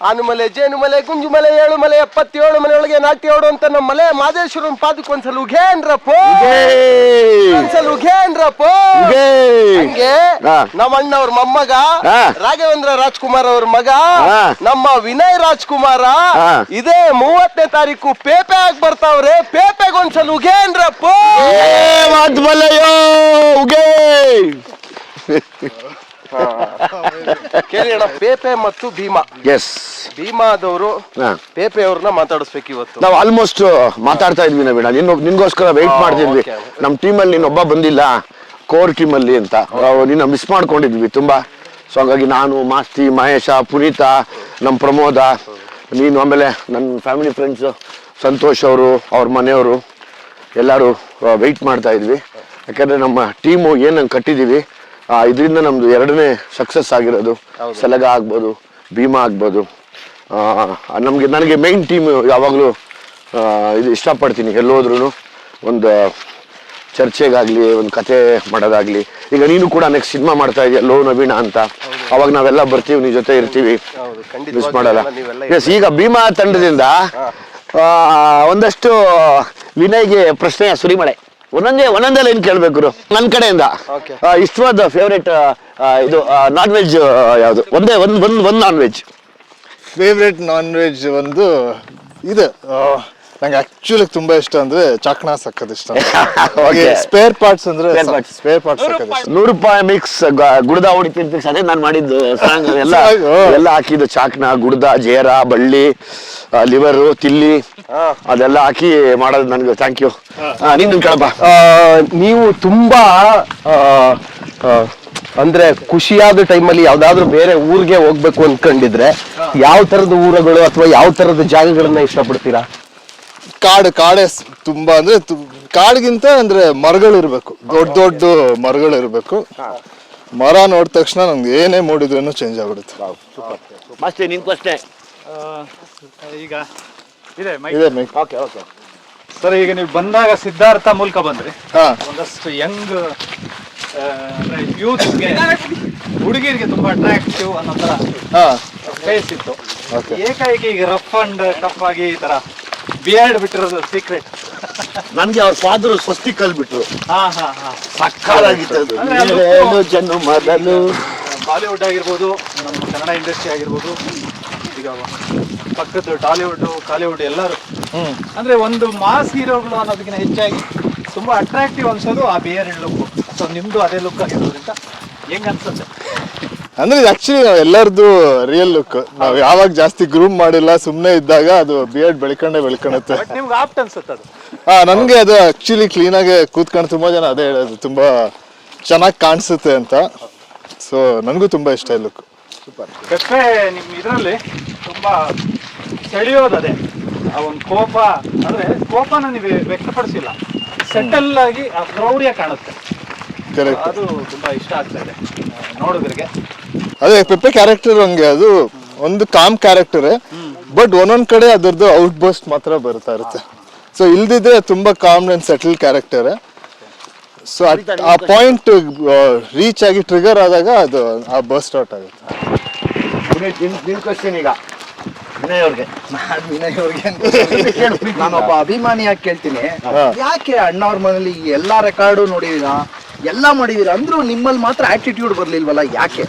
ಆನುಮಲೆ ಜೇನುಮಲೆ ಗುಂಜುಮಲೆ ಏಳುಮಲೆ 77 ಮನೆಯೊಳಗೆ ನಾಟ್ಯೋಡು ಅಂತ ನಮ್ಮ ಮಲೆ ಮಾದೇಶ್ವರನ್ ಪಾದಕ್ಕೆ ಒಂದ್ಸಲ ಉಘೇನ್ರಪ್ಪೋ ಹಂಗೆ ನಮ್ಮ ಅಣ್ಣವ್ರ ಮೊಮ್ಮಗ ರಾಘವೇಂದ್ರ ರಾಜ್ಕುಮಾರ್ ಅವ್ರ ಮಗ ನಮ್ಮ ವಿನಯ್ ರಾಜ್ಕುಮಾರ ಇದೇ 30ನೇ ತಾರೀಕು ಪೇಪೆ ಆಗಿ ಬರ್ತಾವ್ರೆ. ಪೇಪೆಗೆ ಒಂದ್ಸಲ ಉಘೇನ್ರಪ್ಪೋ ಕೇಳಿಯೋಣ. ಪೇಪೆ ಮತ್ತು ಭೀಮಾ, ಭೀಮಾದವರು ಪೇಪೆ ಅವ್ರನ್ನ ಮಾತಾಡಿಸ್ಬೇಕು ಇವತ್ತು. ನಾವು ಆಲ್ಮೋಸ್ಟ್ ಮಾತಾಡ್ತಾ ಇದ್ವಿ ನವೀಣ, ನಿನ್ಗೋಸ್ಕರ ವೆಯ್ಟ್ ಮಾಡ್ತಿದ್ವಿ. ನಮ್ಮ ಟೀಮಲ್ಲಿ ನೀನೊಬ್ಬ ಬಂದಿಲ್ಲ ಕೋರ್ ಟೀಮಲ್ಲಿ ಅಂತ, ನಿನ್ನ ಮಿಸ್ ಮಾಡ್ಕೊಂಡಿದ್ವಿ ತುಂಬಾ. ಸೊ ಹಾಗಾಗಿ ನಾನು, ಮಾಸ್ತಿ, ಮಹೇಶ, ಪುನೀತ, ನಮ್ಮ ಪ್ರಮೋದ, ನೀನು, ಆಮೇಲೆ ನನ್ನ ಫ್ಯಾಮಿಲಿ ಫ್ರೆಂಡ್ಸ್ ಸಂತೋಷ್ ಅವರು, ಅವ್ರ ಮನೆಯವರು ಎಲ್ಲರೂ ವೆಯ್ಟ್ ಮಾಡ್ತಾ ಇದ್ವಿ. ಯಾಕಂದ್ರೆ ನಮ್ಮ ಟೀಮು ಏನಂಗೆ ಕಟ್ಟಿದ್ದೀವಿ, ಇದರಿಂದ ನಮ್ದು 2ನೇ ಸಕ್ಸಸ್ ಆಗಿರೋದು. ಸಲಗ ಆಗ್ಬೋದು, ಭೀಮಾ ಆಗ್ಬೋದು. ನನಗೆ ಮೈನ್ ಟೀಮ್ ಯಾವಾಗಲೂ ಇದು ಇಷ್ಟಪಡ್ತೀನಿ. ಎಲ್ಲೋದ್ರೂ ಒಂದು ಚರ್ಚೆಗಾಗಲಿ, ಒಂದು ಕತೆ ಮಾಡೋದಾಗ್ಲಿ. ಈಗ ನೀನು ಕೂಡ ನೆಕ್ಸ್ಟ್ ಸಿನಿಮಾ ಮಾಡ್ತಾ ಇದೆಯಾ ಲೋ ನವೀಣ ಅಂತ, ಅವಾಗ ನಾವೆಲ್ಲ ಬರ್ತೀವಿ, ನಿನ್ನ ಜೊತೆ ಇರ್ತೀವಿ, ಮಿಸ್ ಮಾಡಲ್ಲ. ಎಸ್, ಈಗ ಭೀಮಾ ತಂಡದಿಂದ ಒಂದಷ್ಟು ವಿನಯ್ಗೆ ಪ್ರಶ್ನೆಯ ಸುರಿಮಳೆ. ಒಂದೊಂದೇ ಲೈನ್ ಕೇಳ್ಬೇಕು ನನ್ನ ಕಡೆಯಿಂದ. ಇಷ್ಟವಾದ ಫೇವ್ರೇಟ್ ಇದು ನಾನ್ ವೆಜ್ ಯಾವುದು? ಒಂದು non veg favourite non veg ಒಂದು ಇದು ನಂಗೆ ಆಕ್ಚುಲಿ ತುಂಬಾ ಇಷ್ಟ ಅಂದ್ರೆ ಚಾಕ್ನಾ ಸಕ್ಕತ್ ಇಷ್ಟ. ಸ್ಪೇರ್ ಪಾರ್ಟ್ಸ್ ಅಂದ್ರೆ ಸ್ಪೇರ್ ಪಾರ್ಟ್ಸ್ ಸಕ್ಕತ್ ಇಷ್ಟ. 100 ರೂಪಾಯಿ ಮಿಕ್ಸ್ ಗುಡ್ದ ಹೊಡಿತಿರ್ತೀವಿ, ಅದೇ ನಾನು ಮಾಡಿದ್ದು ಸಾಂಗ್. ಎಲ್ಲ ಹಾಕಿದ್ದು ಚಾಕ್ನಾ, ಗುಡ್ದ, ಜೇರ, ಬಳ್ಳಿ, ಲಿವರು, ತಿಲ್ಲಿ ಅದೆಲ್ಲ ಹಾಕಿ ಮಾಡೋದು. ನನ್ಗೆ ಥ್ಯಾಂಕ್ ಯು. ನೀನು ಕೇಳಪ್ಪ. ನೀವು ತುಂಬಾ ಅಂದ್ರೆ ಖುಷಿಯಾದ ಟೈಮಲ್ಲಿ ಯಾವ್ದಾದ್ರು ಬೇರೆ ಊರಿಗೆ ಹೋಗ್ಬೇಕು ಅನ್ಕೊಂಡಿದ್ರೆ ಯಾವ ತರದ ಊರುಗಳು ಅಥವಾ ಯಾವ ತರದ ಜಾಗಗಳನ್ನ ಇಷ್ಟಪಡ್ತೀರಾ? ಕಾಡೇ ತುಂಬಾ ಅಂದ್ರೆ ಕಾಡ್ಗಿಂತ ಅಂದ್ರೆ ಮರಗಳು ಇರ್ಬೇಕು, ದೊಡ್ಡ ಮರಗಳು ಇರ್ಬೇಕು. ಮರ ನೋಡಿದ ತಕ್ಷಣ ನಮ್ಗೆ ಏನೇ ಮೂಡಿದ್ರೂ ಚೇಂಜ್ ಆಗ್ಬಿಡುತ್ತೆ. ಈಗ ಸರ್, ಈಗ ನೀವು ಬಂದಾಗ ಸಿದ್ಧಾರ್ಥ ಮೂಲಕ ಬಂದ್ರಿ. ಒಂದಷ್ಟು ಯಂಗ್ ಯೂತ್ಗೆ, ಹುಡುಗಿರಿಗೆ ತುಂಬಾ ಅಟ್ರಾಕ್ಟಿವ್ ಅನ್ನೋ ತರ ಫೇಸ್ ಇತ್ತು. ಏಕಾಏಕಿ ಈಗ ರಫ್ ಅಂಡ್ ಟಫ್ ಆಗಿ ಈ ತರ ಬಿಯರ್ಡ್ ಬಿಟ್ಟಿರೋದು ಸೀಕ್ರೆಟ್. ನನ್ಗೆ ಅವ್ರ ಫಾದರ್ ಸ್ವಸ್ತಿ ಕಲ್ಬಿಟ್ರು. ಬಾಲಿವುಡ್ ಆಗಿರ್ಬೋದು, ನಮ್ಮ ಕನ್ನಡ ಇಂಡಸ್ಟ್ರಿ ಆಗಿರ್ಬೋದು, ಈಗ ಪಕ್ಕದ ಟಾಲಿವುಡ್, ಕಾಲಿವುಡ್ ಎಲ್ಲರೂ ಅಂದ್ರೆ ಒಂದು ಮಾಸ್ ಹೀರೋಗಳು ಅನ್ನೋದಕ್ಕಿಂತ ಹೆಚ್ಚಾಗಿ ತುಂಬಾ ಅಟ್ರಾಕ್ಟಿವ್ ಅನ್ಸೋದು ಆ ಬಿಯರ್ಡ್ ಲುಕ್. ಸೊ ನಿಮ್ದು ಅದೇ ಲುಕ್ ಆಗಿರೋದ್ರಿಂದ ಹೆಂಗ್ ಅನ್ಸುತ್ತೆ? ಅಂದ್ರೆ ಆಕ್ಚುಲಿ ಎಲ್ಲರದು ರಿಯಲ್ ಲುಕ್. ನಾವ್ ಯಾವಾಗ ಜಾಸ್ತಿ ಗ್ರೂಮ್ ಮಾಡಿಲ್ಲ, ಸುಮ್ನೆ ಇದ್ದಾಗ ಅದು ಬಿಯರ್ಡ್ ಬೆಳ್ಕೊಂಡುತ್ತೆ. ನಿಮ್ಗೆ ಆಪ್ಟ್ ಅನ್ಸುತ್ತೆ ಅದು? ನನ್ಗೆ ಅದು ಆಕ್ಚುಲಿ ಕ್ಲೀನ್ ಆಗಿ ಕೂತ್ಕೊಂಡು ತುಂಬಾ ಜನ ಅದೇ ಹೇಳೋದು, ತುಂಬಾ ಚೆನ್ನಾಗಿ ಕಾಣಿಸುತ್ತೆ ಅಂತ. ಸೊ ನನ್ಗೂ ತುಂಬಾ ಇಷ್ಟ ಈ ಲುಕ್. ಪೆಪ್ಪೆ ನಿಮ್ ಇದರಲ್ಲಿ ತುಂಬಾ ಸೆಳೆಯೋದು ಅದೇ, ಆ ಒಂದು ಕೋಪ. ಅಂದ್ರೆ ಕೋಪನ ನೀವು ವ್ಯಕ್ತಪಡಿಸಿಲ್ಲ, ಸೆಟಲ್ ಆಗಿ ಆ ಕ್ರೌಡಿಯಾಗಿ ಕಾಣುತ್ತೆ. ಅದು ತುಂಬಾ ಇಷ್ಟ ಆಗ್ತಾ ಇದೆ ನೋಡೋದ್ರಿಗೆ. ಅದೇ ಪೆಪ್ಪೆ ಕ್ಯಾರೆಕ್ಟರ್ ಹಂಗೆ, ಅದು ಒಂದು ಕಾಮ್ ಕ್ಯಾರೆಕ್ಟರ್, ಬಟ್ ಒಂದೊಂದ್ ಕಡೆ ಅದರದ್ದು ಔಟ್ ಬರ್ಸ್ಟ್ ಮಾತ್ರ ಬರ್ತಾ ಇರುತ್ತೆ. ಸೊ ಇಲ್ದಿದ್ರೆ ತುಂಬಾ com and settle character. So ಆ ಪಾಯಿಂಟ್ ರೀಚ್ ಆಗಿ ಟ್ರಿಗರ್ ಆದಾಗ ಅದು ಆ ಬರ್ಸ್ಟ್ ಔಟ್ ಆಗುತ್ತೆ. ಈಗ ನಾನೊಬ್ಬ ಅಭಿಮಾನಿಯಾಗಿ ಕೇಳ್ತೀನಿ, ಯಾಕೆ ಅಣ್ಣವ್ರ ಮನೇಲಿ ಎಲ್ಲಾ ರೆಕಾರ್ಡು ನೋಡಿದೀರಾ, ಎಲ್ಲ ಮಾಡಿದೀರಾ, ಅಂದ್ರೂ ನಿಮ್ಮಲ್ಲಿ ಮಾತ್ರ ಆಟಿಟ್ಯೂಡ್ ಬರ್ಲಿಲ್ವಲ್ಲ, ಯಾಕೆ?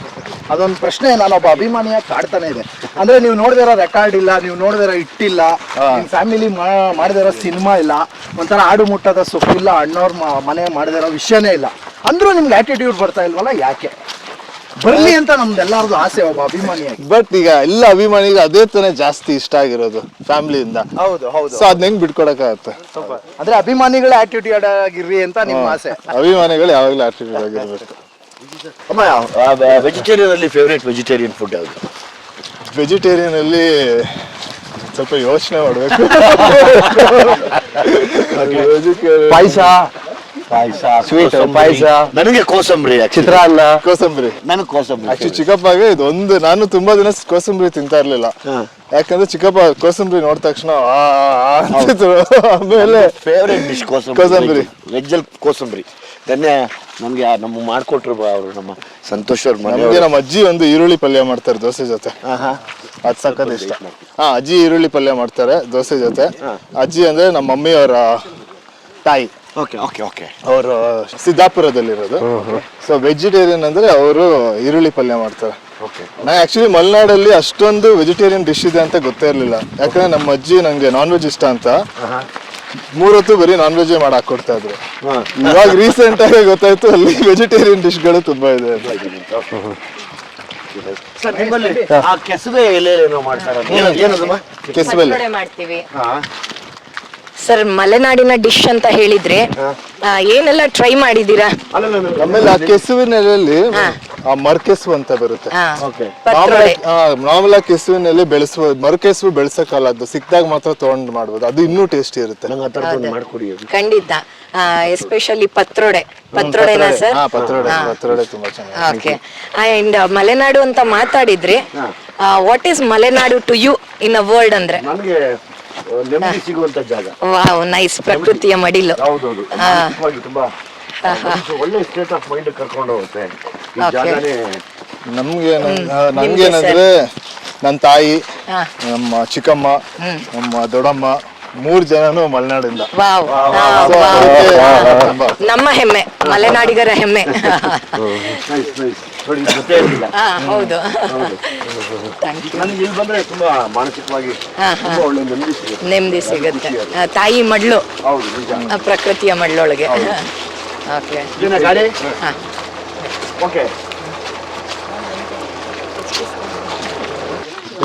ಅದೊಂದು ಪ್ರಶ್ನೆ ನಾನೊಬ್ಬ ಅಭಿಮಾನಿಯಾಗಿ ಕಾಡ್ತಾನೆ ಇದೆ. ಅಂದ್ರೆ ನೀವು ನೋಡಿದಿರೋ ರೆಕಾರ್ಡ್ ಇಲ್ಲ, ನೀವು ನೋಡಿದಿರೋ ಇಟ್ಟಿಲ್ಲ, ನಿಮ್ ಫ್ಯಾಮಿಲಿ ಮಾಡಿದಿರೋ ಸಿನಿಮಾ ಇಲ್ಲ, ಒಂಥರ ಆಡು ಮುಟ್ಟದ ಸೊಪ್ಪಿಲ್ಲ, ಅಣ್ಣವ್ರ ಮನೆ ಮಾಡಿದಿರೋ ವಿಷಯನೇ ಇಲ್ಲ, ಅಂದ್ರೂ ನಿಮ್ಗೆ ಆಟಿಟ್ಯೂಡ್ ಬರ್ತಾ ಇಲ್ವಲ್ಲ, ಯಾಕೆ? ಬರ್ಲಿ ಅಂತ ನಮ್ದೆಲ್ಲರದು ಆಸೆ ಒಬ್ಬ ಅಭಿಮಾನಿಯಾಗಿ. ಬಟ್ ಈಗ ಎಲ್ಲ ಅಭಿಮಾನಿಗೆ ಅದೇ ತಾನೇ ಜಾಸ್ತಿ ಇಷ್ಟ ಆಗಿರೋದು ಫ್ಯಾಮಿಲಿಯಿಂದ. ಹೌದು ಹೌದು. ಸೊ ಅದನ್ನ ಹೆಂಗ್ ಬಿಟ್ಕೊಡಕ್ಕಾಗತ್ತೆ? ಅಂದ್ರೆ ಅಭಿಮಾನಿಗಳ ಆಟಿಟ್ಯೂಡ್ ಆಗಿರ್ರಿ ಅಂತ ನಿಮ್ಮ ಆಸೆ. ಅಭಿಮಾನಿಗಳು ಯಾವಾಗಲೂ ಆಟಿಟ್ಯೂಡ್ ಆಗಿರ್ಬೇಕು. ವೆಜಿಟೇರಿಯನ್ ಅಲ್ಲಿ ಫೇವ್ರೇಟ್ ವೆಜಿಟೇರಿಯನ್ ಫುಡ್ ಯಾವುದು? ವೆಜಿಟೇರಿಯನ್ ಅಲ್ಲಿ ಸ್ವಲ್ಪ ಯೋಚನೆ ಮಾಡ್ಬೇಕು. ಪಾಯಸ, ಸ್ವೀಟ್ ಪಾಯಸ. ನನಗೆ ಕೋಸಂಬರಿ, ಚಿತ್ರಾನ್ನ, ಕೋಸಂಬರಿ. ನನಗೆ ಕೋಸಂಬರಿ ಆಕ್ಚುಲಿ ಚಿಕ್ಕಪ್ಪಗೆ ಇದೊಂದು, ನಾನು ತುಂಬಾ ದಿನ ಕೋಸಂಬರಿ ತಿಂತಾ ಇರ್ಲಿಲ್ಲ. ಯಾಕಂದ್ರೆ ಚಿಕ್ಕಪ್ಪ ಕೋಸಂಬರಿ ನೋಡಿದ ತಕ್ಷಣ ಆಮೇಲೆ ಫೇವ್ರೇಟ್ ಡಿಶ್ ಕೋಸಂಬರಿ. ವೆಜ್ ಅಲ್ಲಿ ಕೋಸಂಬರಿ ಧನ್ಯ ನಮ್ಗೆ ನಮ್ಮ ಮಾಡ್ಕೊಟ್ರು ಅವರು ನಮ್ಮ ಸಂತೋಷ್ ಅವ್ರ ನಮ್ಗೆ ಮನೆ. ನಮ್ಮ ಅಜ್ಜಿ ಒಂದು ಈರುಳ್ಳಿ ಪಲ್ಯ ಮಾಡ್ತಾರೆ ದೋಸೆ ಜೊತೆ, ಅದ್ ಸಖತ್ ಇಷ್ಟ. ಅಜ್ಜಿ ಈರುಳ್ಳಿ ಪಲ್ಯ ಮಾಡ್ತಾರೆ ದೋಸೆ ಜೊತೆ. ಅಜ್ಜಿ ಅಂದ್ರೆ ನಮ್ಮ ಮಮ್ಮಿ ಅವರ ತಾಯಿ, ಓಕೆ ಓಕೆ ಓಕೆ. ಅವರು ಸಿದ್ದಾಪುರದಲ್ಲಿರೋದು. ಸೊ ವೆಜಿಟೇರಿಯನ್ ಅಂದ್ರೆ ಅವರು ಈರುಳ್ಳಿ ಪಲ್ಯ ಮಾಡ್ತಾರೆ. ನಾ ಆಕ್ಚುಲಿ ಮಲೆನಾಡಲ್ಲಿ ಅಷ್ಟೊಂದು ವೆಜಿಟೇರಿಯನ್ ಡಿಶ್ ಇದೆ ಅಂತ ಗೊತ್ತೇ ಇರ್ಲಿಲ್ಲ. ಯಾಕಂದ್ರೆ ನಮ್ಮ ಅಜ್ಜಿ ನಂಗೆ ನಾನ್ ವೆಜ್ ಇಷ್ಟ ಅಂತ 3 ಹೊತ್ತು ಬರೀ ನಾನ್ ವೆಜ್ ಮಾಡಿ ಹಾಕೊಡ್ತಾ ಇದ್ರು. ಇವಾಗ ರೀಸೆಂಟ್ ಆಗಿ ಗೊತ್ತಾಯ್ತು ಅಲ್ಲಿ ವೆಜಿಟೇರಿಯನ್ ಡಿಶ್ಗಳು ತುಂಬಾ ಇದೆ ಅಂತ. ಸರ್ ನಿಮ್ಮಲ್ಲಿ ಆ ಕೆಸುವೆ ಎಲೆಏನೋ ಮಾಡ್ತಾರೆ, ಏನದಮ್ಮ? ಕೆಸುವೆಲೆ ಪತ್ರೊಡೆ ಮಾಡ್ತೀವಿ ಸರ್. ಮಲೆನಾಡಿನ ಡಿಶ್ ಅಂತ ಹೇಳಿದ್ರೆ ಏನೆಲ್ಲ ಟ್ರೈ ಮಾಡಿದೀರಾ? ಆಮೇಲೆ ಆ ಕೆಸುವಿನ ಎಲೆಯಲ್ಲಿ ಆ ಮರ್ಕೆಸು ಅಂತ ಬರುತ್ತೆ. ಪತ್ರೊಡೆ ನಾರ್ಮಲ್ ಆಗಿ ಕೆಸುವಿನಲ್ಲಿ ಬೆಳೆಸುವ ಮರ್ಕೆಸು ಬೆಳೆಸಕ್ಕಲ್ಲ, ಅದು ಸಿಕ್ದಾಗ ಮಾತ್ರ ತಗೊಂಡ್ ಮಾಡ್ಬೋದು, ಅದು ಇನ್ನೂ ಟೇಸ್ಟಿ ಇರುತ್ತೆ. ಮಾಡ್ಕೊಡಿ. ಖಂಡಿತ. Especially ಪತ್ರೊಡೆನಾ sir? ಪತ್ರೊಡೆ ತುಂಬಾ ಚೆನ್ನಾಗಿ. ಓಕೆ. ಅಂಡ್ ಮಲೆನಾಡು ಅಂತ ಮಾತಾಡಿದ್ರೆ what is Malenadu to you in a word ಅಂದ್ರೆ? ನನಗೆ ನೆಮ್ಮದಿ ಸಿಗುವಂತ ಜಾಗ. Wow, nice. ಪ್ರಕೃತಿಯ ಮಡಿಲು. ಹೌದೌದು, ತುಂಬಾ ಒಳ್ಳೆ ಸ್ಟೇಟ್ ಆಫ್ ಮೈಂಡ್ ಕರ್ಕೊಂಡು ಹೋಗುತ್ತೆ ಈ ಜಾಗನೇ. ನಂಗೇನಂದ್ರೆ ನನ್ನ ತಾಯಿ, ನಮ್ಮ ಚಿಕ್ಕಮ್ಮ, ನಮ್ಮ ದೊಡ್ಡಮ್ಮ 3 ಜನನು ಮಲೆನಾಡಿಂದ. ವಾವ್, ನಮ್ಮ ಹೆಮ್ಮೆ, ಮಲೆನಾಡಿಗರ ಹೆಮ್ಮೆ. ಹೌದು. ನನಗೆ ಇಲ್ಲಿ ಬಂದ್ರೆ ತುಂಬಾ ಮಾನಸಿಕವಾಗಿ ತುಂಬಾ ಒಳ್ಳೆ ನೆಮ್ಮದಿ ಸಿಗುತ್ತೆ. ನೆಮ್ಮದಿ ಸಿಗುತ್ತೆ. ತಾಯಿ ಮಡ್ಲು, ಹೌದು, ನಿಜ. ಪ್ರಕೃತಿಯ ಮಡ್ಲೊಳಗೆ. ಓಕೆ. ಗಾಡಿ ಓಕೆ.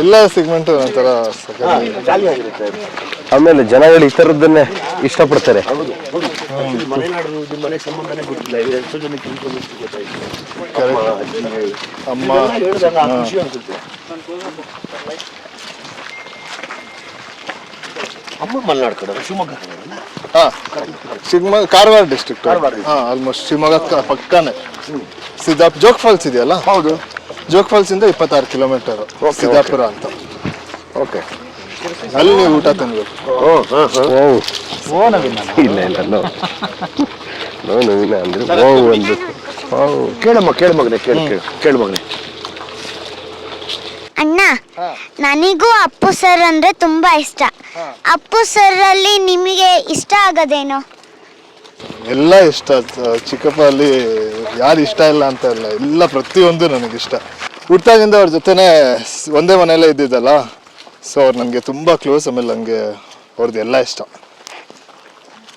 ಎಲ್ಲ ಸೆಗ್ಮೆಂಟ್ ಒಂಥರ ಜಾಲಿ ಆಗಿರುತ್ತೆ. ಆಮೇಲೆ ಜನಗಳು ಈ ತರದ್ದನ್ನೇ ಇಷ್ಟಪಡ್ತಾರೆ. ಹೌದು ಹೌದು. ಮಲೆನಾಡು ನಿಮ್ಮ ಮನೆ ಸಂಬಂಧನೇ ಗೊತ್ತಿಲ್ಲ, ಎಷ್ಟು ಜನಕ್ಕೆ ಇನ್ಫಾರ್ಮೇಶನ್ ಗೊತ್ತಾಯ್ತು. ಅಮ್ಮ ಹೇಳಿದಾಗ ಖುಷಿ ಅನ್ಸುತ್ತೆ. ಅಮ್ಮ ಮಲೆನಾಡು ಕಡೆ, ಶಿವಮೊಗ್ಗ ಶಿವಮೊಗ್ಗ, ಕಾರವಾರ ಡಿಸ್ಟ್ರಿಕ್ಟ್. ಆಲ್ಮೋಸ್ಟ್ ಶಿವಮೊಗ್ಗ ಪಕ್ಕನೇ. ಜೋಗ್ ಫಾಲ್ಸ್ ಇದೆಯಲ್ಲ, ಹೌದು, ಜೋಗ್ ಫಾಲ್ಸ್ ಇಂದ 26 ಕಿಲೋಮೀಟರ್ ಸಿದ್ದಾಪುರ ಅಂತ. ಓಕೆ, ಅಲ್ಲಿ ನೀವು ಊಟ ತಿನ್ಬೇಕು. ಇಲ್ಲ ಇಲ್ಲ ನವೀನ ಅಂದ್ರೆ ಕೇಳಮ್ಮ, ಕೇಳು ಮಗನೆ, ಕೇಳು ಮಗನೆ. ಅಣ್ಣ, ನನಗೂ ಅಪ್ಪು ಸರ್ ಅಂದ್ರೆ ತುಂಬಾ ಇಷ್ಟ. ಅಪ್ಪು ಸರ್ ಅಲ್ಲಿ ನಿಮಗೆ ಇಷ್ಟ ಆಗೋದೇನು? ಎಲ್ಲ ಇಷ್ಟ. ಚಿಕ್ಕಪ್ಪ ಅಲ್ಲಿ ಯಾರು ಇಷ್ಟ ಇಲ್ಲ ಅಂತ ಇಲ್ಲ, ಎಲ್ಲ ಪ್ರತಿಯೊಂದು ನನಗಿಷ್ಟ. ಹುಟ್ಟಾಗಿಂದ ಅವ್ರ ಜೊತೆನೆ ಒಂದೇ ಮನೆಯಲ್ಲೇ ಇದ್ದಿದ್ದಲ್ಲ, ಸೊ ಅವ್ರು ನನಗೆ ತುಂಬಾ ಕ್ಲೋಸ್. ಆಮೇಲೆ ನನಗೆ ಅವ್ರದ್ದು ಎಲ್ಲ ಇಷ್ಟ.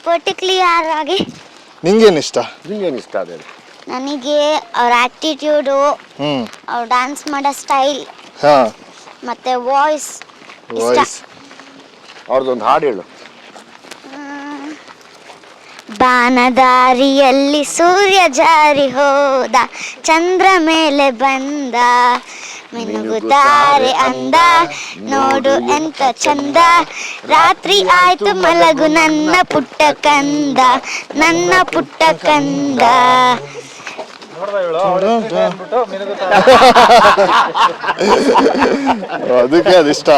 ಪರ್ಟಿಕ್ಯುಲರ್ ಆಗಿ ನಿಂಗೇನು ಇಷ್ಟ? ನಿಂಗೇನು ಇಷ್ಟ ಅದೇ? ನನಗೆ ಅವ್ರ ಆಟಿಟ್ಯೂಡು, ಅವ್ರು ಡ್ಯಾನ್ಸ್ ಮಾಡೋ ಸ್ಟೈಲ್, ಮತ್ತೆ ವಾಯ್ಸ್ ಇಷ್ಟ. ಅವ್ರದ್ದೊಂದು ಹಾಡು ಹೇಳು. ಬಾನದಾರಿಯಲ್ಲಿ ಸೂರ್ಯ ಜಾರಿ ಹೋದ, ಚಂದ್ರ ಮೇಲೆ ಬಂದ, ಮಿನುಗುತ್ತಾರೆ ಅಂದ, ನೋಡು ಎಂತ ಚಂದ, ರಾತ್ರಿ ಆಯ್ತು ಮಲಗು ನನ್ನ ಪುಟ್ಟ ಕಂದ, ನನ್ನ ಪುಟ್ಟ ಕಂದ. ಅದಕ್ಕೆ ಅದಿಷ್ಟ.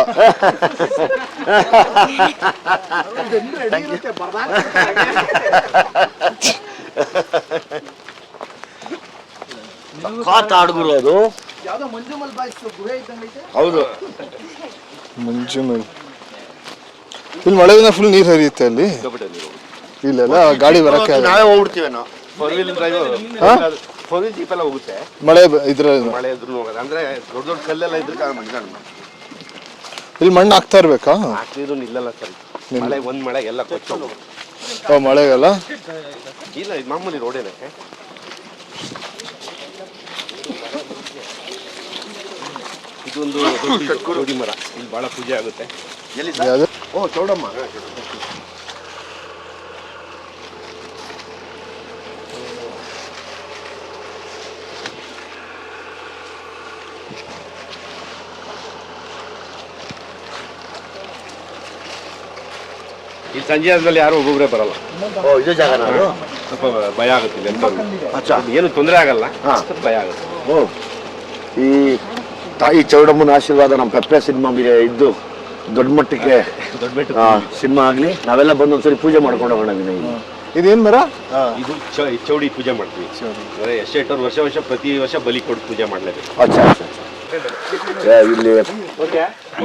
ಕಾತಾಡುಗರು ಅದು. ಹೌದು, ಮುಂಜುಮಲ್. ಇಲ್ಲಿ ಮಳೆಯಿಂದ ಫುಲ್ ನೀರು ಹರಿಯುತ್ತೆ ಅಲ್ಲಿ. ಇಲ್ಲೆಲ್ಲ ಗಾಡಿ ಬರಕ್ಕೆ ನಾವೇ ಹೋಗ್ಬಿಡ್ತೀವೇನೋ. ಜೀಪ್ ಎಲ್ಲ ಹೋಗುತ್ತೆ ಮಳೆ ಇದ್ರ ಮಳೆ ಇದ್ರು ಅಂದ್ರೆ ದೊಡ್ಡ ದೊಡ್ಡ ಕಲ್ಲೆಲ್ಲ ಇದ್ರೆ ಇಲ್ಲಿ ಮಣ್ಣು ಹಾಕ್ತಾ ಇರ್ಬೇಕಾ? ಹಾಕ್ತಿದ್ರು ನಿಲ್ಲಲ್ಲ ಸರ್. ಮಳೆ ಒಂದ್ ಮಳೆ ಎಲ್ಲ ಕೊಚ್ಚೋದು. ಮಳೆಗಲ್ಲ ಇಲ್ಲ, ಇದು ಮಾಮೂಲಿ ರೋಡೇನೆ. ಇದೊಂದು ಜೋಡಿ ಮರ, ಇಲ್ಲಿ ಬಹಳ ಪೂಜೆ ಆಗುತ್ತೆ. ಯಾವ್ದು? ಓ, ಚೌಡಮ್ಮ. ಈ ಸಂಜೆ ಆದ್ಮೇಲೆ ಯಾರು ಒಬ್ಬೊಬ್ಬರೇ ಬರಲ್ಲ. ಓ, ಇದೇ ಜಾಗ ನಾನು ಸ್ವಲ್ಪ ಭಯ ಆಗುತ್ತೆ ಇಲ್ಲಿ ಎಂತ ಏನು ತೊಂದರೆ ಆಗಲ್ಲ, ಸ್ವಲ್ಪ ಭಯ ಆಗುತ್ತೆ. ಓ, ಈ ತಾಯಿ ಚೌಡಮ್ಮನ ಆಶೀರ್ವಾದ ನಮ್ಮ ಪೆಪ್ಪೆ ಸಿನಿಮಾ ಮೇಲೆ ಇದ್ದು ದೊಡ್ಡ ಮಟ್ಟಕ್ಕೆ ದೊಡ್ಡ ಬೆಟ್ಟ ಸಿನಿಮಾ ಆಗ್ಲಿ, ನಾವೆಲ್ಲ ಬಂದು ಒಂದ್ಸರಿ ಪೂಜೆ ಮಾಡ್ಕೊಂಡು ಹೋಗೋಣ. ಇದೇನ್ ಮರ? ಇದು ಚೌಡಿ ಪೂಜೆ ಮಾಡ್ತೀವಿ. ಅಂದ್ರೆ ಎಷ್ಟೇ ಇಟ್ಟವ್ರು ವರ್ಷ ಪ್ರತಿ ವರ್ಷ ಬಲಿ ಕೊಟ್ಟು ಪೂಜೆ ಮಾಡಲೇಬೇಕು. ಇಲ್ಲಿ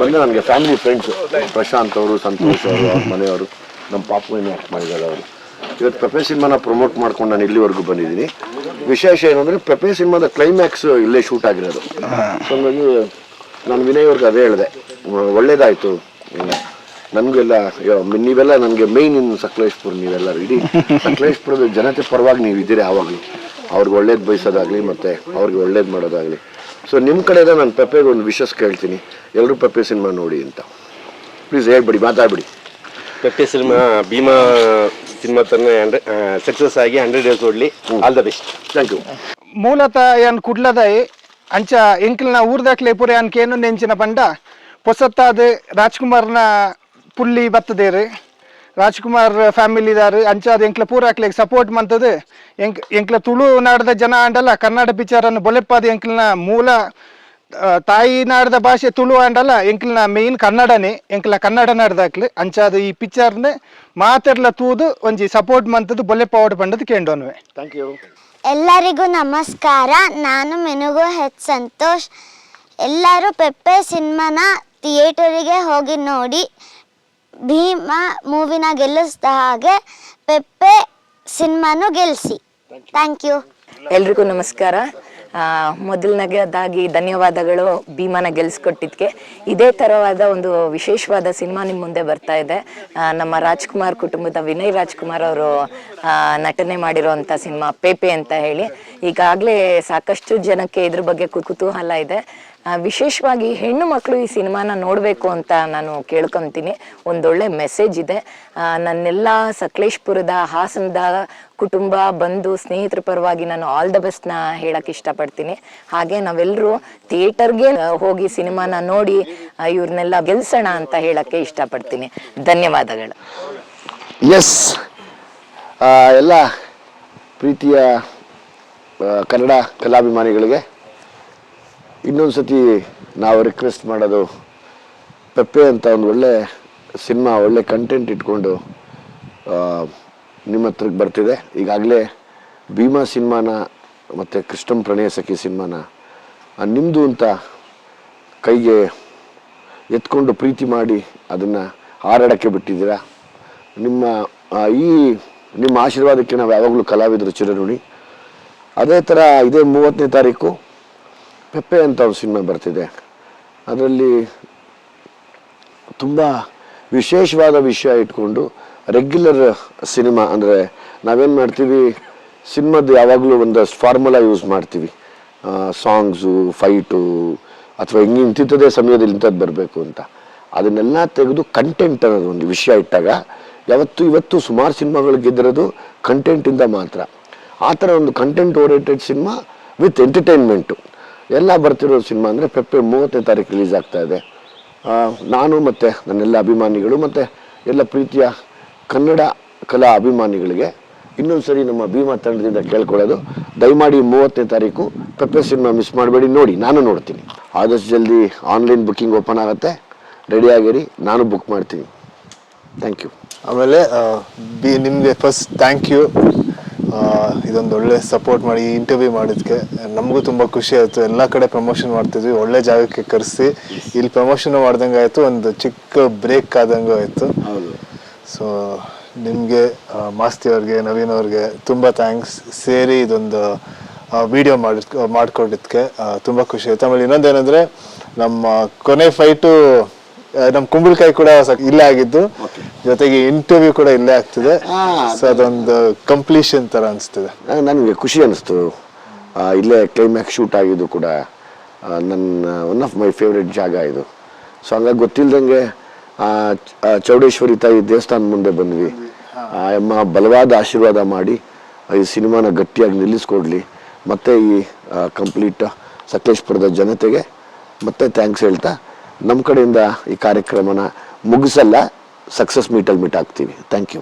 ಬಂದು ನನಗೆ ಫ್ಯಾಮಿಲಿ ಫ್ರೆಂಡ್ಸ್ ಪ್ರಶಾಂತ್ ಅವರು, ಸಂತೋಷ್ ಅವರು, ಅವ್ರ ಮನೆಯವರು, ನಮ್ಮ ಪಾಪು ಏನು ಆ್ಯಕ್ಟ್ ಮಾಡಿದ್ದಾರೆ ಅವರು. ಇವತ್ತು ಪೆಪ್ಪೆ ಸಿನಿಮಾನ ಪ್ರಮೋಟ್ ಮಾಡ್ಕೊಂಡು ನಾನು ಇಲ್ಲಿವರೆಗೂ ಬಂದಿದ್ದೀನಿ. ವಿಶೇಷ ಏನಂದರೆ ಪೆಪ್ಪೆ ಸಿನಿಮಾದ ಕ್ಲೈಮ್ಯಾಕ್ಸ್ ಇಲ್ಲೇ ಶೂಟ್ ಆಗಿರೋದು. ಸೊ ಹಂಗಾಗಿ ನಾನು ವಿನಯ್ ಅವ್ರಿಗೆ ಅದೇ ಹೇಳಿದೆ, ಒಳ್ಳೇದಾಯಿತು. ನನಗೆಲ್ಲ ನೀವೆಲ್ಲ ನನಗೆ ಮೇಯ್ನ್ ಇನ್ ಸಕಲೇಶ್ಪುರ, ನೀವೆಲ್ಲರೂ ಇಡೀ ಸಕಲೇಶ್ಪುರದ ಜನತೆ ಪರವಾಗಿ ನೀವು ಇದ್ದೀರಿ ಯಾವಾಗಲೂ. ಅವ್ರಿಗೆ ಒಳ್ಳೇದು ಬಯಸೋದಾಗಲಿ ಮತ್ತು ಅವ್ರಿಗೆ ಒಳ್ಳೇದು ಮಾಡೋದಾಗಲಿ. ಸೊ ನಿಮ್ಮ ಕಡೆಯಿಂದ ನಾನು ಪೆಪ್ಪೆಗೆ ಒಂದು ವಿಶಸ್ ಕೇಳ್ತೀನಿ, ಎಲ್ಲರೂ ಪೆಪ್ಪೆ ಸಿನಿಮಾ ನೋಡಿ ಅಂತ. ಪ್ಲೀಸ್ ಹೇಳ್ಬಿಡಿ, ಮಾತಾಡ್ಬಿಡಿ. ಪೆಪ್ಪೆ ಸಿನಿಮಾ ಭೀಮಾ ಸಿನಿಮಾ ತನ್ನ ಸಕ್ಸಸ್ ಆಗಿ 100 days ಓಡಲಿ. All the best. Thank you. ಮೂಲತಃ ಏನ್ ಕುಡ್ಲದಾಯಿ ಅಂಚ ಎಂಕ್ಲ್ನ ಊರ್ದಾಕ್ಲೆ ಪೂರೆ ಅನ್ಕೇನು ನೆಂಚಿನ ಪಂಡ ಪೊಸತ್ತಾದ ರಾಜ್ಕುಮಾರ್ನ ಪುಲ್ಲಿ ಬತ್ತದೇರು, ರಾಜ್ಕುಮಾರ್ ಫ್ಯಾಮಿಲಿದಾರು ಅಂಚಾದ ಎಂಕ್ಲ ಪೂರಾಕ್ಲೆಗ್ ಸಪೋರ್ಟ್ ಮಂತದು. ಎಂಕ್ಲ ತುಳು ನಾಡದ ಜನ ಆಂಡಲ್ಲ ಕನ್ನಡ ಪಿಕ್ಚರನ್ನು ಬೊಲೆಪ್ಪಾದ ಎಂಕ್ಲನ ಮೂಲ ತಾಯಿ ನಾಡದ ಭಾಷೆ ತುಳು ಆಂಡಲ್ಲ ಎಂಕ್ಲನ ಮೇಯ್ನ್ ಕನ್ನಡನೇ, ಎಂಕ್ಲ ಕನ್ನಡ ನಾಡ್ದಾಕ್ಲು ಅಂಚಾದ ಈ ಪಿಕ್ಚರ್ನ ಮಾತೆರ್ಲ ತೂದು ಒಂಜಿ ಸಪೋರ್ಟ್ ಮಂತದು ಬೊಲೆಪ್ಪಾವಡ್ ಪಂಡದು ಕೇಂಡೋನ್ವೆ. Thank you. ಎಲ್ಲರಿಗೂ ನಮಸ್ಕಾರ. ನಾನು ಮೆನುಗೋ ಹೆಚ್ ಸಂತೋಷ್. ಎಲ್ಲರೂ ಪೆಪ್ಪೆ ಸಿನಿಮಾನ ಥಿಯೇಟರಿಗೆ ಹೋಗಿ ನೋಡಿ. ಭೀಮಾ ಮೂವಿನ ಗೆಲ್ಲಿಸಿದ ಹಾಗೆ ಪೆಪ್ಪೆ ಸಿನಿಮಾನು ಗೆಲ್ಲಿಸಿ. Thank you. ಎಲ್ರಿಗೂ ನಮಸ್ಕಾರ. ಮೊದಲನೇದಾಗಿ ಧನ್ಯವಾದಗಳು ಭೀಮಾನ ಗೆಲ್ಸ್ಕೊಟ್ಟಿದ್ದಕ್ಕೆ. ಇದೇ ಥರವಾದ ಒಂದು ವಿಶೇಷವಾದ ಸಿನಿಮಾ ನಿಮ್ಮ ಮುಂದೆ ಬರ್ತಾ ಇದೆ. ನಮ್ಮ ರಾಜ್ಕುಮಾರ್ ಕುಟುಂಬದ ವಿನಯ್ ರಾಜ್ಕುಮಾರ್ ಅವರು ನಟನೆ ಮಾಡಿರೋವಂಥ ಸಿನಿಮಾ ಪೇಪೆ ಅಂತ ಹೇಳಿ. ಈಗಾಗಲೇ ಸಾಕಷ್ಟು ಜನಕ್ಕೆ ಇದ್ರ ಬಗ್ಗೆ ಕುತೂಹಲ ಇದೆ. ವಿಶೇಷವಾಗಿ ಹೆಣ್ಣು ಮಕ್ಕಳು ಈ ಸಿನಿಮಾನ ನೋಡಬೇಕು ಅಂತ ನಾನು ಕೇಳ್ಕೊತೀನಿ. ಒಂದೊಳ್ಳೆ ಮೆಸೇಜ್ ಇದೆ. ನನ್ನೆಲ್ಲ ಸಕಲೇಶ್ಪುರದ ಹಾಸನದ ಕುಟುಂಬ ಬಂಧು ಸ್ನೇಹಿತರ ಪರವಾಗಿ ನಾನು ಆಲ್ ದ ಬೆಸ್ಟ್ನ ಹೇಳಕ್ಕೆ ಇಷ್ಟಪಡ್ತೀನಿ. ಹಾಗೆ ನಾವೆಲ್ಲರೂ ಥಿಯೇಟರ್ಗೆ ಹೋಗಿ ಸಿನಿಮಾನ ನೋಡಿ ಇವ್ರನ್ನೆಲ್ಲ ಗೆಲ್ಸೋಣ ಅಂತ ಹೇಳಕ್ಕೆ ಇಷ್ಟಪಡ್ತೀನಿ. ಧನ್ಯವಾದಗಳು. ಎಸ್, ಎಲ್ಲ ಪ್ರೀತಿಯ ಕನ್ನಡ ಕಲಾಭಿಮಾನಿಗಳಿಗೆ ಇನ್ನೊಂದು ಸತಿ ನಾವು ರಿಕ್ವೆಸ್ಟ್ ಮಾಡೋದು, ಪೆಪ್ಪೆ ಅಂತ ಒಂದು ಒಳ್ಳೆ ಸಿನಿಮಾ, ಒಳ್ಳೆ ಕಂಟೆಂಟ್ ಇಟ್ಕೊಂಡು ನಿಮ್ಮ ಹತ್ರಕ್ಕೆ ಬರ್ತಿದೆ. ಈಗಾಗಲೇ ಭೀಮಾ ಸಿನಿಮಾನ ಮತ್ತು ಕೃಷ್ಣಂ ಪ್ರಣಯ ಸಖಿ ಸಿನಿಮಾನ ನಿಮ್ಮದು ಅಂತ ಕೈಗೆ ಎತ್ಕೊಂಡು ಪ್ರೀತಿ ಮಾಡಿ ಅದನ್ನು ಹಾರಾಡೋಕ್ಕೆ ಬಿಟ್ಟಿದ್ದೀರಾ. ನಿಮ್ಮ ಆಶೀರ್ವಾದಕ್ಕೆ ನಾವು ಯಾವಾಗಲೂ ಕಲಾವಿದರು ಚಿರಋಣಿ. ಅದೇ ಥರ ಇದೇ 30ನೇ ತಾರೀಕು ಪೆಪ್ಪೆ ಅಂತ ಒಂದು ಸಿನಿಮಾ ಬರ್ತಿದೆ. ಅದರಲ್ಲಿ ತುಂಬ ವಿಶೇಷವಾದ ವಿಷಯ ಇಟ್ಕೊಂಡು ರೆಗ್ಯುಲರ್ ಸಿನಿಮಾ ಅಂದರೆ ನಾವೇನು ಮಾಡ್ತೀವಿ, ಸಿನಿಮಾದ ಯಾವಾಗಲೂ ಒಂದಷ್ಟು ಫಾರ್ಮುಲಾ ಯೂಸ್ ಮಾಡ್ತೀವಿ. ಸಾಂಗ್ಸು, ಫೈಟು ಅಥವಾ ಇಂಥದ್ದೇ ಸಮಯದಲ್ಲಿ ಇಂಥದ್ದು ಬರಬೇಕು ಅಂತ. ಅದನ್ನೆಲ್ಲ ತೆಗೆದು ಕಂಟೆಂಟ್ ಅನ್ನೋದು ಒಂದು ವಿಷಯ ಇಟ್ಟಾಗ ಇವತ್ತು ಸುಮಾರು ಸಿನಿಮಾಗಳು ಗೆದ್ದಿರೋದು ಕಂಟೆಂಟಿಂದ ಮಾತ್ರ. ಆ ಥರ ಒಂದು content oriented cinema with entertainment ಎಲ್ಲ ಬರ್ತಿರೋ ಸಿನಿಮಾ ಅಂದರೆ ಪೆಪ್ಪೆ 30ನೇ ತಾರೀಕು ರಿಲೀಸ್ ಆಗ್ತಾ ಇದೆ. ನಾನು ಮತ್ತು ನನ್ನೆಲ್ಲ ಅಭಿಮಾನಿಗಳು ಮತ್ತು ಎಲ್ಲ ಪ್ರೀತಿಯ ಕನ್ನಡ ಕಲಾ ಅಭಿಮಾನಿಗಳಿಗೆ ಇನ್ನೊಂದು ಸರಿ ನಮ್ಮ ಭೀಮಾ ತಂಡದಿಂದ ಕೇಳ್ಕೊಳ್ಳೋದು, ದಯಮಾಡಿ 30ನೇ ತಾರೀಕು ಪೆಪ್ಪೆ ಸಿನಿಮಾ ಮಿಸ್ ಮಾಡಬೇಡಿ, ನೋಡಿ. ನಾನು ನೋಡ್ತೀನಿ. ಆದಷ್ಟು ಜಲ್ದಿ ಆನ್ಲೈನ್ ಬುಕ್ಕಿಂಗ್ ಓಪನ್ ಆಗುತ್ತೆ, ರೆಡಿಯಾಗಿರಿ, ನಾನು ಬುಕ್ ಮಾಡ್ತೀನಿ. Thank you. ಆಮೇಲೆ ನಿಮಗೆ ಫಸ್ಟ್ ಥ್ಯಾಂಕ್ ಯು. ಇದೊಂದು ಒಳ್ಳೆ ಸಪೋರ್ಟ್ ಮಾಡಿ ಈ ಇಂಟರ್ವ್ಯೂ ಮಾಡಿದ್ಕೆ ನಮಗೂ ತುಂಬ ಖುಷಿ ಆಯಿತು. ಎಲ್ಲ ಕಡೆ ಪ್ರಮೋಷನ್ ಮಾಡ್ತಿದ್ವಿ, ಒಳ್ಳೆ ಜಾಗಕ್ಕೆ ಕರೆಸಿ ಇಲ್ಲಿ ಪ್ರಮೋಷನ್ ಮಾಡ್ದಂಗೆ ಆಯಿತು, ಒಂದು ಚಿಕ್ಕ ಬ್ರೇಕ್ ಆದಂಗೂ ಆಯಿತು. ಸೊ ನಿಮಗೆ, ಮಾಸ್ತಿ ಅವ್ರಿಗೆ, ನವೀನ್ ಅವ್ರಿಗೆ ತುಂಬ ಥ್ಯಾಂಕ್ಸ್. ಸೇರಿ ಇದೊಂದು ವಿಡಿಯೋ ಮಾಡ್ಕೊಂಡಿದ್ದಕ್ಕೆ ತುಂಬ ಖುಷಿ ಆಯಿತು. ಆಮೇಲೆ ಇನ್ನೊಂದೇನೆಂದರೆ, ನಮ್ಮ ಕೊನೆ ಫೈಟು ನಮ್ಮ ಕುಂಬಳಕಾಯಿ ಕೂಡ ಇಲ್ಲೇ ಆಗಿದ್ದು, ಜೊತೆಗೆ ಇಂಟರ್ವ್ಯೂ ಕೂಡ ಇಲ್ಲೇ ಆಗ್ತಿದೆ. ಸೊ ಅದೊಂದು ಕಂಪ್ಲೀಷನ್ ತರ ಅನಿಸ್ತಿದೆ. ನನಗೆ ಖುಷಿ ಅನಿಸ್ತು. ಇಲ್ಲೇ ಕ್ಲೈಮ್ಯಾಕ್ಸ್ ಶೂಟ್ ಆಗಿದ್ದು ಕೂಡ ನನ್ನ ಒನ್ ಆಫ್ ಮೈ ಫೇವ್ರೆಟ್ ಜಾಗ ಇದು. ಸೊ ಹಂಗಾಗಿ ಗೊತ್ತಿಲ್ದಂಗೆ ಚೌಡೇಶ್ವರಿ ತಾಯಿ ದೇವಸ್ಥಾನ ಮುಂದೆ ಬಂದ್ವಿ. ಅಮ್ಮ ಬಲವಾದ ಆಶೀರ್ವಾದ ಮಾಡಿ ಈ ಸಿನಿಮಾನ ಗಟ್ಟಿಯಾಗಿ ನಿಲ್ಲಿಸ್ಕೊಡ್ಲಿ. ಮತ್ತು ಈ ಕಂಪ್ಲೀಟ್ ಸಕಲೇಶ್ಪುರದ ಜನತೆಗೆ ಮತ್ತೆ ಥ್ಯಾಂಕ್ಸ್ ಹೇಳ್ತಾ, ನಮ್ಮ ಕಡೆಯಿಂದ ಈ ಕಾರ್ಯಕ್ರಮನ ಮುಗಿಸಲ್ಲ, ಸಕ್ಸಸ್ ಮೀಟಲ್ಲಿ ಮೀಟ್ ಆಗ್ತೀವಿ. Thank you.